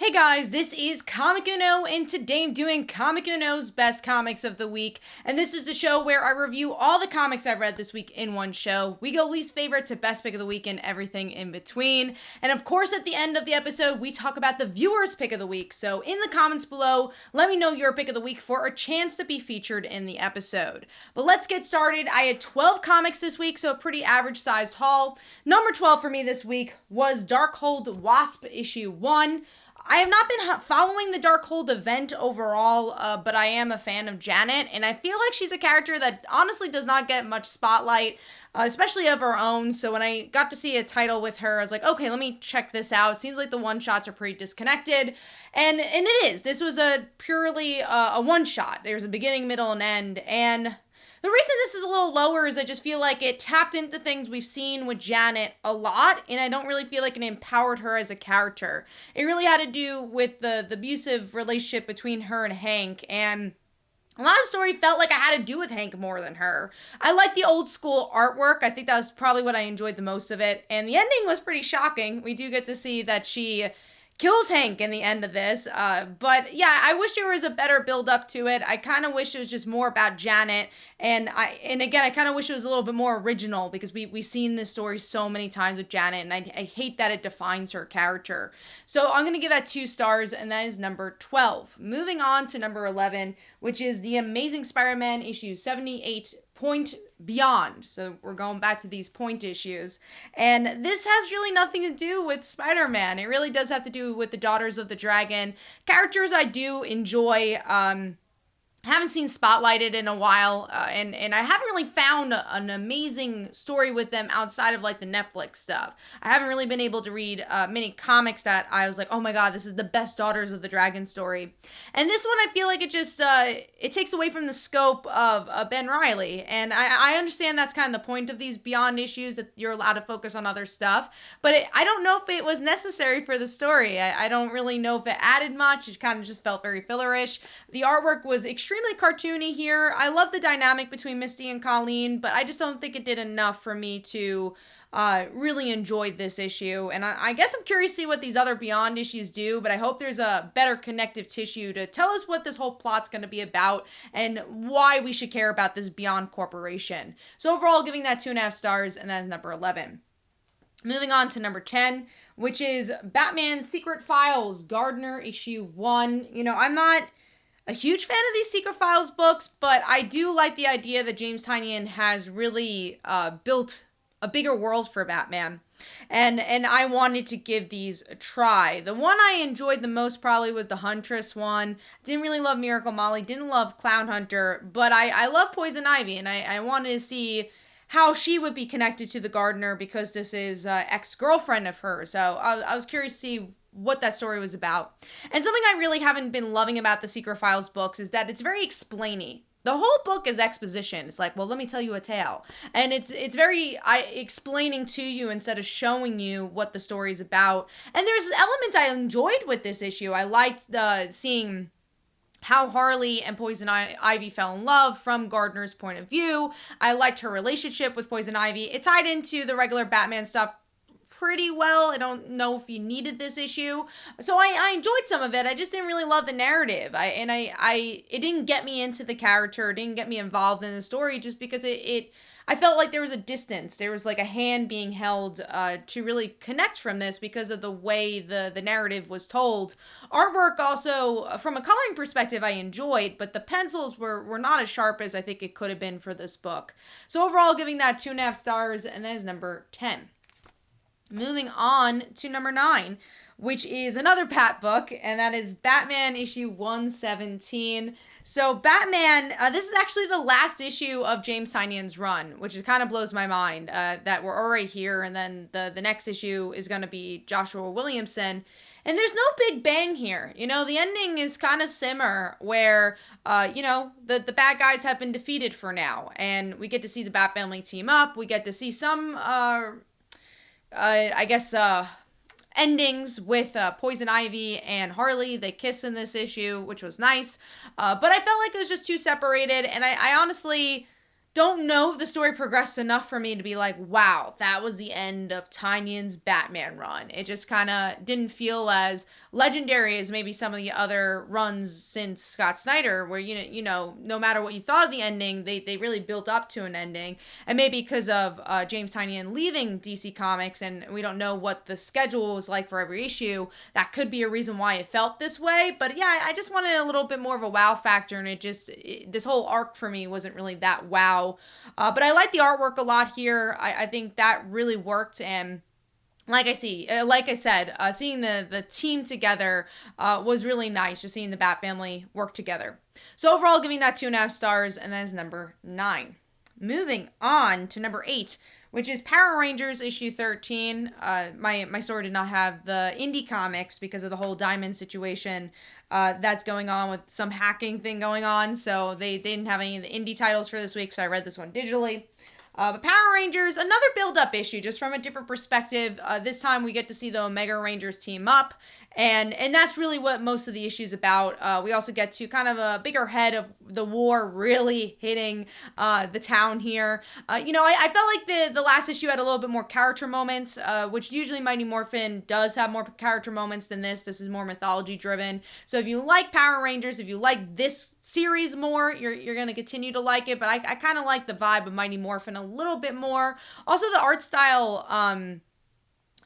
Hey guys, this is Comic Uno, and today I'm doing Comic Uno's Best Comics of the Week. And this is the show where I review all the comics I've read this week in one show. We go least favorite to best pick of the week and everything in between. And of course, at the end of the episode, we talk about the viewer's pick of the week. So in the comments below, let me know your pick of the week for a chance to be featured in the episode. But let's get started. I had 12 comics this week, so a pretty average sized haul. Number 12 for me this week was Darkhold Wasp issue 1. I have not been following the Darkhold event overall, but I am a fan of Janet, and I feel like she's a character that honestly does not get much spotlight, especially of her own. So when I got to see a title with her, I was like, okay, let me check this out. It seems like the one-shots are pretty disconnected, and it is. This was a purely a one-shot. There's a beginning, middle, and end, and the reason this is a little lower is I just feel like it tapped into things we've seen with Janet a lot, and I don't really feel like it empowered her as a character. It really had to do with the abusive relationship between her and Hank, and a lot of the story felt like I had to do with Hank more than her. I like the old school artwork. I think that was probably what I enjoyed the most of it, and the ending was pretty shocking. We do get to see that she kills Hank in the end of this. But yeah, I wish there was a better build up to it. I kind of wish it was just more about Janet. And again, I kind of wish it was a little bit more original because we've seen this story so many times with Janet, and I hate that it defines her character. So I'm going to give that 2 stars, and that is number 12. Moving on to number 11, which is the Amazing Spider-Man issue 78 Point Beyond. So we're going back to these point issues, and this has really nothing to do with Spider-Man. It really does have to do with the Daughters of the Dragon, characters I do enjoy. Haven't seen spotlighted in a while, and I haven't really found an amazing story with them outside of like the Netflix stuff. I haven't really been able to read many comics that I was like, oh my god, this is the best Daughters of the Dragon story. And this one, I feel like it just it takes away from the scope of Ben Reilly, and I understand that's kind of the point of these Beyond issues, that you're allowed to focus on other stuff, but I don't know if it was necessary for the story. I don't really know if it added much. It kind of just felt very fillerish. The artwork was extremely cartoony here. I love the dynamic between Misty and Colleen, but I just don't think it did enough for me to really enjoy this issue. And I guess I'm curious to see what these other Beyond issues do, but I hope there's a better connective tissue to tell us what this whole plot's going to be about and why we should care about this Beyond Corporation. So overall, giving that 2.5 stars, and that is number 11. Moving on to number 10, which is Batman Secret Files, Gardner issue 1. You know, I'm not a huge fan of these Secret Files books, but I do like the idea that James Tynion has really built a bigger world for Batman, and I wanted to give these a try. The one I enjoyed the most probably was the Huntress one. Didn't really love Miracle Molly, didn't love Clown Hunter, but I love Poison Ivy, and I wanted to see how she would be connected to the Gardener because this is ex-girlfriend of hers. So I was curious to see what that story was about. And something I really haven't been loving about the Secret Files books is that it's very explainy. The whole book is exposition. It's like, well, let me tell you a tale. And it's very explaining to you instead of showing you what the story's about. And there's elements I enjoyed with this issue. I liked seeing how Harley and Poison Ivy fell in love from Gardner's point of view. I liked her relationship with Poison Ivy. It tied into the regular Batman stuff pretty well. I don't know if you needed this issue. So I enjoyed some of it. I just didn't really love the narrative. It didn't get me into the character. It didn't get me involved in the story just because I felt like there was a distance. There was like a hand being held to really connect from this because of the way the narrative was told. Artwork also, from a coloring perspective, I enjoyed, but the pencils were not as sharp as I think it could have been for this book. So overall, giving that 2.5 stars, and that is number 10. Moving on to number 9, which is another Bat book, and that is Batman issue 117. So Batman, this is actually the last issue of James Tynion's run, which kind of blows my mind that we're already here, and then the next issue is going to be Joshua Williamson. And there's no big bang here. You know, the ending is kind of simmer where, the bad guys have been defeated for now. And we get to see the Bat family team up. We get to see some endings with Poison Ivy and Harley. They kiss in this issue, which was nice. But I felt like it was just too separated, and I honestly don't know if the story progressed enough for me to be like, wow, that was the end of Tynion's Batman run. It just kind of didn't feel as legendary as maybe some of the other runs since Scott Snyder, where no matter what you thought of the ending, they really built up to an ending. And maybe because of James Tynion leaving DC Comics, and we don't know what the schedule was like for every issue, that could be a reason why it felt this way. But yeah, I just wanted a little bit more of a wow factor, and this whole arc for me wasn't really that wow. But I like the artwork a lot here. I think that really worked, and like I said, seeing the team together was really nice. Just seeing the Bat family work together. So overall, giving that 2.5 stars, and that is number 9. Moving on to number 8, which is Power Rangers issue 13. My store did not have the indie comics because of the whole Diamond situation that's going on with some hacking thing going on. So they didn't have any of the indie titles for this week, so I read this one digitally. But Power Rangers, another build-up issue, just from a different perspective. This time we get to see the Omega Rangers team up, and that's really what most of the issue's about. We also get to kind of a bigger head of the war really hitting the town here. I felt like the last issue had a little bit more character moments, which usually Mighty Morphin does have more character moments than this. This is more mythology-driven. So if you like Power Rangers, if you like this series more, you're going to continue to like it. But I kind of like the vibe of Mighty Morphin a little bit more. Also, the art style,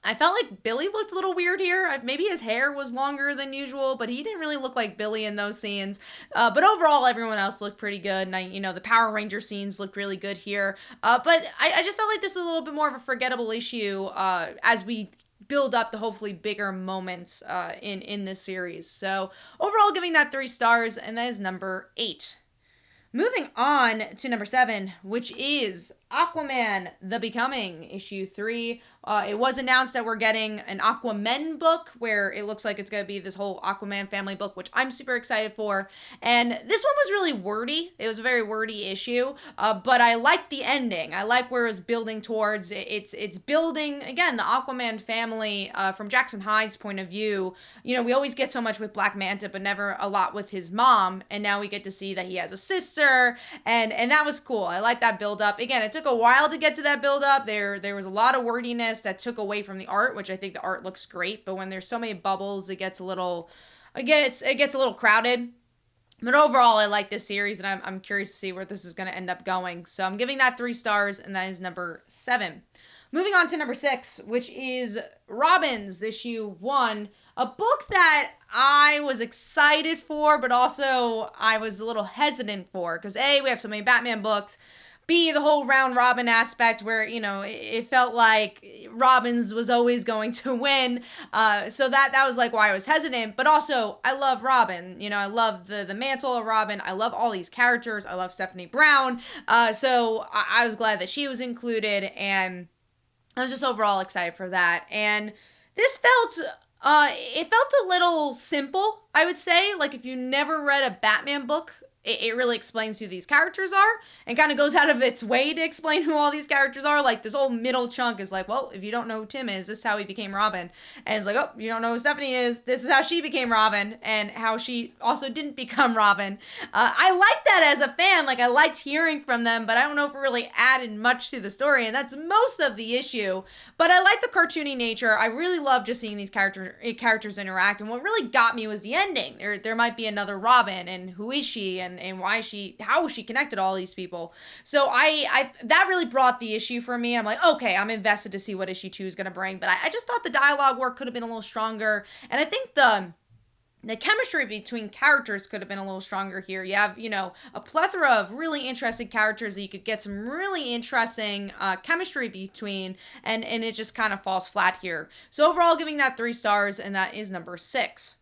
I felt like Billy looked a little weird here. Maybe his hair was longer than usual, but he didn't really look like Billy in those scenes. But overall, everyone else looked pretty good. And the Power Ranger scenes looked really good here. But I just felt like this was a little bit more of a forgettable issue as we build up to hopefully bigger moments in this series. So overall, giving that 3 stars, and that is number 8. Moving on to number 7, which is Aquaman The Becoming, issue 3. It was announced that we're getting an Aquaman book, where it looks like it's going to be this whole Aquaman family book, which I'm super excited for. And this one was really wordy. It was a very wordy issue, but I liked the ending. I like where it was building towards. It's building, again, the Aquaman family from Jackson Hyde's point of view. We always get so much with Black Manta, but never a lot with his mom. And now we get to see that he has a sister, and that was cool. I like that build up. Again, it took a while to get to that build up. There was a lot of wordiness that took away from the art, which I think the art looks great, but when there's so many bubbles, it gets a little crowded. But overall, I like this series, and I'm curious to see where this is going to end up going. So I'm giving that 3 stars, and that is number 7. Moving on to number 6, which is Robins issue 1, a book that I was excited for, but also I was a little hesitant for, because A, we have so many Batman books, B, the whole round robin aspect where, it felt like Robins was always going to win. So that was like why I was hesitant. But also, I love Robin. I love the mantle of Robin. I love all these characters. I love Stephanie Brown. So I was glad that she was included. And I was just overall excited for that. And this felt a little simple, I would say. Like, if you never read a Batman book, it really explains who these characters are and kind of goes out of its way to explain who all these characters are. Like, this whole middle chunk is like, well, if you don't know who Tim is, this is how he became Robin. And it's like, oh, you don't know who Stephanie is, this is how she became Robin, and how she also didn't become Robin. I like that as a fan. Like, I liked hearing from them, but I don't know if it really added much to the story, and that's most of the issue. But I like the cartoony nature. I really love just seeing these characters interact, and what really got me was the ending. There might be another Robin, and who is she, and how she connected all these people. So I that really brought the issue for me. I'm like, okay, I'm invested to see what issue 2 is going to bring. But I just thought the dialogue work could have been a little stronger. And I think the chemistry between characters could have been a little stronger here. You have, a plethora of really interesting characters that you could get some really interesting chemistry between, and it just kind of falls flat here. So overall, giving that 3 stars, and that is number 6.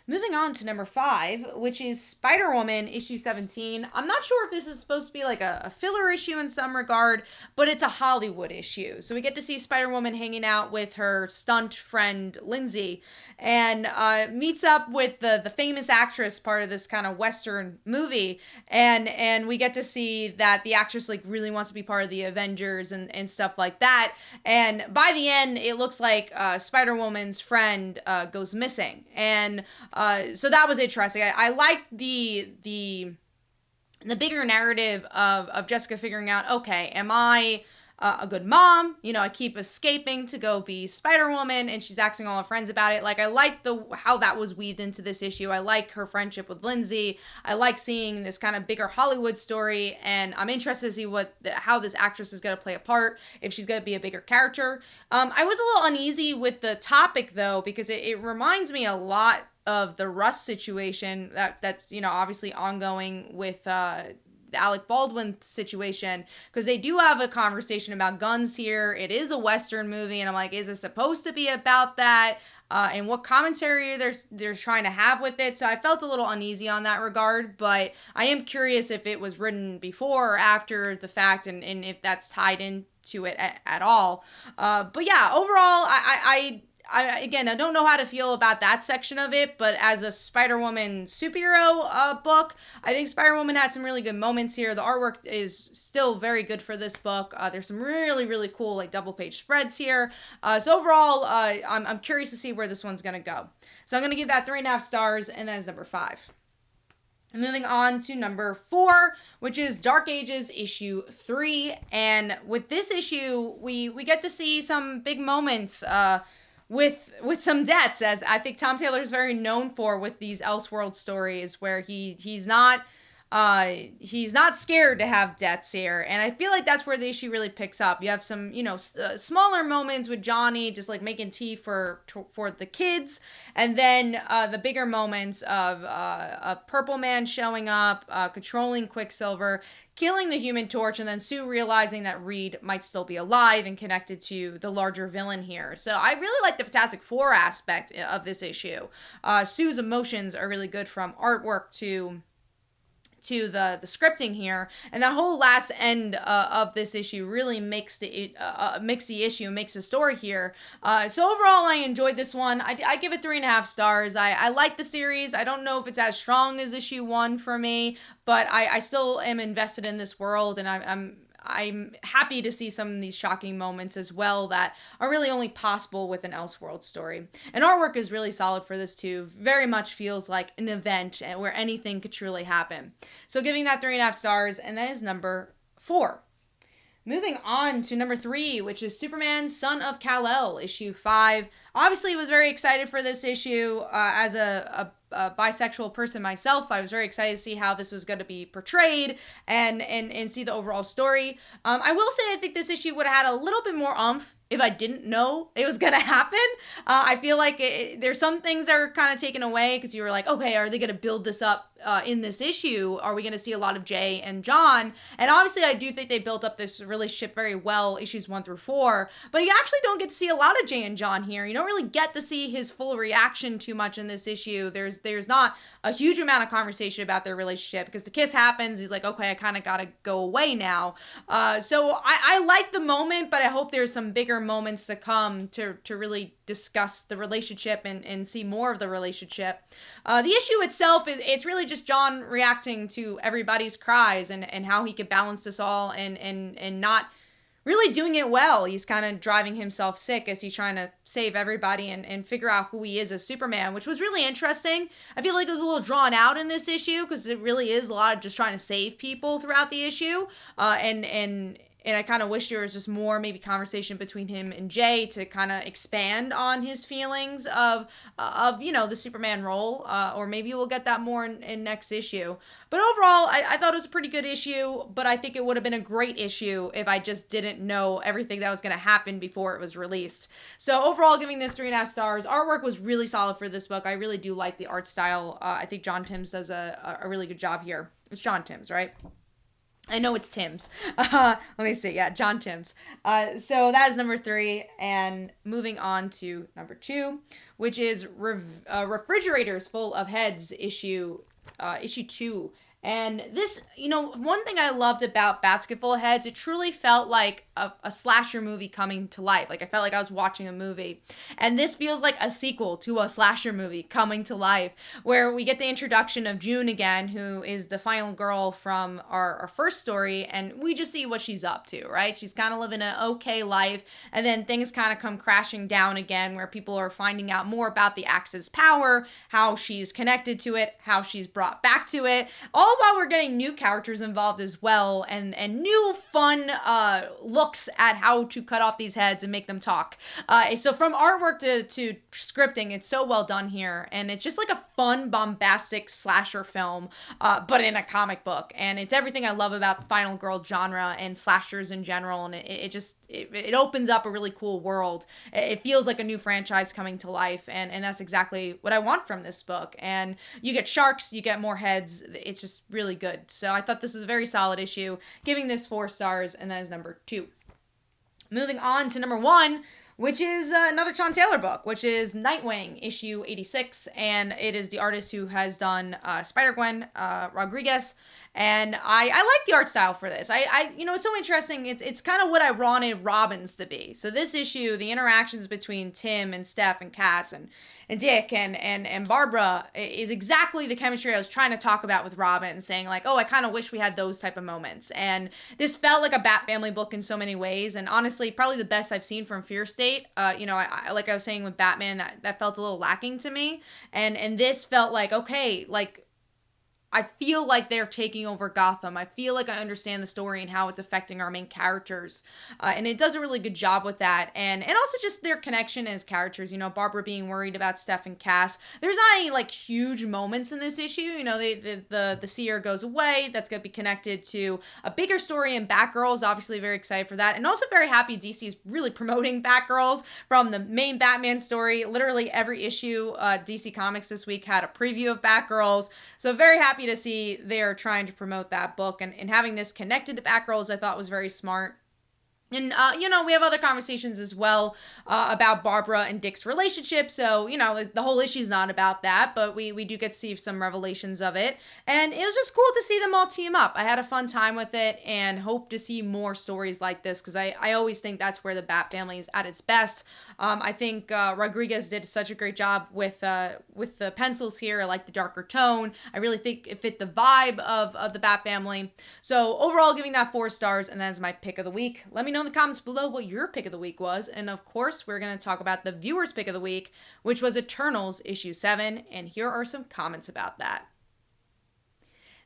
Moving on to number 5, which is Spider-Woman issue 17. I'm not sure if this is supposed to be like a filler issue in some regard, but it's a Hollywood issue. So we get to see Spider-Woman hanging out with her stunt friend, Lindsay, and meets up with the famous actress, part of this kind of Western movie. And we get to see that the actress like really wants to be part of the Avengers and stuff like that. And by the end, it looks like Spider-Woman's friend goes missing. And so that was interesting. I liked the bigger narrative of Jessica figuring out, okay, am I a good mom. You know, I keep escaping to go be Spider-Woman, and she's asking all her friends about it. Like, I like how that was weaved into this issue. I like her friendship with Lindsay. I like seeing this kind of bigger Hollywood story, and I'm interested to see how this actress is going to play a part, if she's going to be a bigger character. I was a little uneasy with the topic, though, because it reminds me a lot of the Russ situation that's, you know, obviously ongoing with the Alec Baldwin situation, because they do have a conversation about guns here. It is a Western movie, and I'm like, is it supposed to be about that? And what commentary they're trying to have with it. So I felt a little uneasy on that regard, but I am curious if it was written before or after the fact, and if that's tied into it at all. But yeah, overall, I again, I don't know how to feel about that section of it, but as a Spider-Woman superhero book, I think Spider-Woman had some really good moments here. The artwork is still very good for this book. There's some really, really cool like double-page spreads here. So overall, I'm curious to see where this one's gonna go. So I'm gonna give that 3.5 stars, and that is number 5. Moving on to number 4, which is Dark Ages issue 3, and with this issue, we get to see some big moments. With some deaths, as I think Tom Taylor is very known for with these Elseworld stories, where he's not scared to have deaths here, and I feel like that's where the issue really picks up. You have some, you know, smaller moments with Johnny just like making tea for the kids, and then the bigger moments of a Purple Man showing up, controlling Quicksilver, killing the Human Torch, and then Sue realizing that Reed might still be alive and connected to the larger villain here. So I really like the Fantastic Four aspect of this issue. Sue's emotions are really good, from artwork to the scripting here, and that whole last end of this issue really makes the issue, makes the story here. So overall, I enjoyed this one. I give it 3.5 stars. I like the series. I don't know if it's as strong as issue 1 for me, but I still am invested in this world, and I'm happy to see some of these shocking moments as well that are really only possible with an Elseworld story. And artwork is really solid for this too. Very much feels like an event where anything could truly happen. So giving that 3.5 stars, and that is number 4. Moving on to number 3, which is Superman Son of Kal-El, issue 5. Obviously, was very excited for this issue. As a bisexual person myself, I was very excited to see how this was going to be portrayed and see the overall story. I will say I think this issue would have had a little bit more oomph if I didn't know it was going to happen. I feel like there's some things that are kind of taken away, because you were like, okay, are they going to build this up in this issue? Are we going to see a lot of Jay and John? And obviously, I do think they built up this relationship very well, issues 1 through 4. But you actually don't get to see a lot of Jay and John here. You don't really get to see his full reaction too much in this issue. There's not a huge amount of conversation about their relationship, because the kiss happens. He's like, okay, I kind of got to go away now. So I like the moment, but I hope there's some bigger moments to come to really discuss the relationship and see more of the relationship. The issue itself it's really just John reacting to everybody's cries and how he could balance this all and not really doing it well. He's kind of driving himself sick as he's trying to save everybody and figure out who he is as Superman, which was really interesting. I feel like it was a little drawn out in this issue, because it really is a lot of just trying to save people throughout the issue. And I kind of wish there was just more maybe conversation between him and Jay to kind of expand on his feelings of you know, the Superman role, or maybe we'll get that more in next issue. But overall, I thought it was a pretty good issue, but I think it would have been a great issue if I just didn't know everything that was going to happen before it was released. So overall, giving this 3.5 stars. Artwork was really solid for this book. I really do like the art style. I think John Timms does a really good job here. It's John Timms, right? I know it's Tim's. Let me see. Yeah, John Timms. So that is number 3. And moving on to number 2, which is Refrigerators Full of Heads, issue 2. And this, you know, one thing I loved about Basketful of Heads, it truly felt like a slasher movie coming to life. Like, I felt like I was watching a movie. And this feels like a sequel to a slasher movie coming to life, where we get the introduction of June again, who is the final girl from our first story, and we just see what she's up to, right? She's kind of living an okay life, and then things kind of come crashing down again, where people are finding out more about the Axe's power, how she's connected to it, how she's brought back to it, all all while we're getting new characters involved as well, and new fun looks at how to cut off these heads and make them talk. So from artwork to scripting, it's so well done here, and it's just like a fun, bombastic slasher film, but in a comic book. And it's everything I love about the final girl genre and slashers in general, and it opens up a really cool world. It feels like a new franchise coming to life, and that's exactly what I want from this book. And you get sharks, you get more heads. It's just really good. So I thought this was a very solid issue, giving this 4 stars, and that is number 2. Moving on to number 1, which is another Sean Taylor book, which is Nightwing, issue 86, and it is the artist who has done Spider-Gwen, Rodriguez, and I like the art style for this. It's so interesting. It's kind of what I wanted Robin's to be. So this issue, the interactions between Tim and Steph and Cass and Dick and Barbara is exactly the chemistry I was trying to talk about with Robin, saying like, oh, I kind of wish we had those type of moments. And this felt like a Bat Family book in so many ways, and honestly, probably the best I've seen from Fear State. I like I was saying with Batman, that felt a little lacking to me, and this felt like, okay, like, I feel like they're taking over Gotham. I feel like I understand the story and how it's affecting our main characters. And it does a really good job with that. And also just their connection as characters. Barbara being worried about Steph and Cass. There's not any, like, huge moments in this issue. The seer goes away. That's going to be connected to a bigger story in Batgirls. Obviously very excited for that. And also very happy DC is really promoting Batgirls from the main Batman story. Literally every issue DC Comics this week had a preview of Batgirls. So very happy to see they're trying to promote that book, and having this connected to Batgirls I thought was very smart. And, we have other conversations as well about Barbara and Dick's relationship. So, the whole issue is not about that, but we do get to see some revelations of it. And it was just cool to see them all team up. I had a fun time with it and hope to see more stories like this, because I always think that's where the Bat Family is at its best. I think Rodriguez did such a great job with the pencils here. I like the darker tone. I really think it fit the vibe of the Bat Family. So overall, giving that 4 stars, and that is my pick of the week. Let me know in the comments below what your pick of the week was. And of course, we're going to talk about the viewer's pick of the week, which was Eternals issue 7. And here are some comments about that.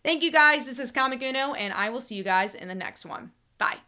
Thank you guys. This is Comic Uno, and I will see you guys in the next one. Bye.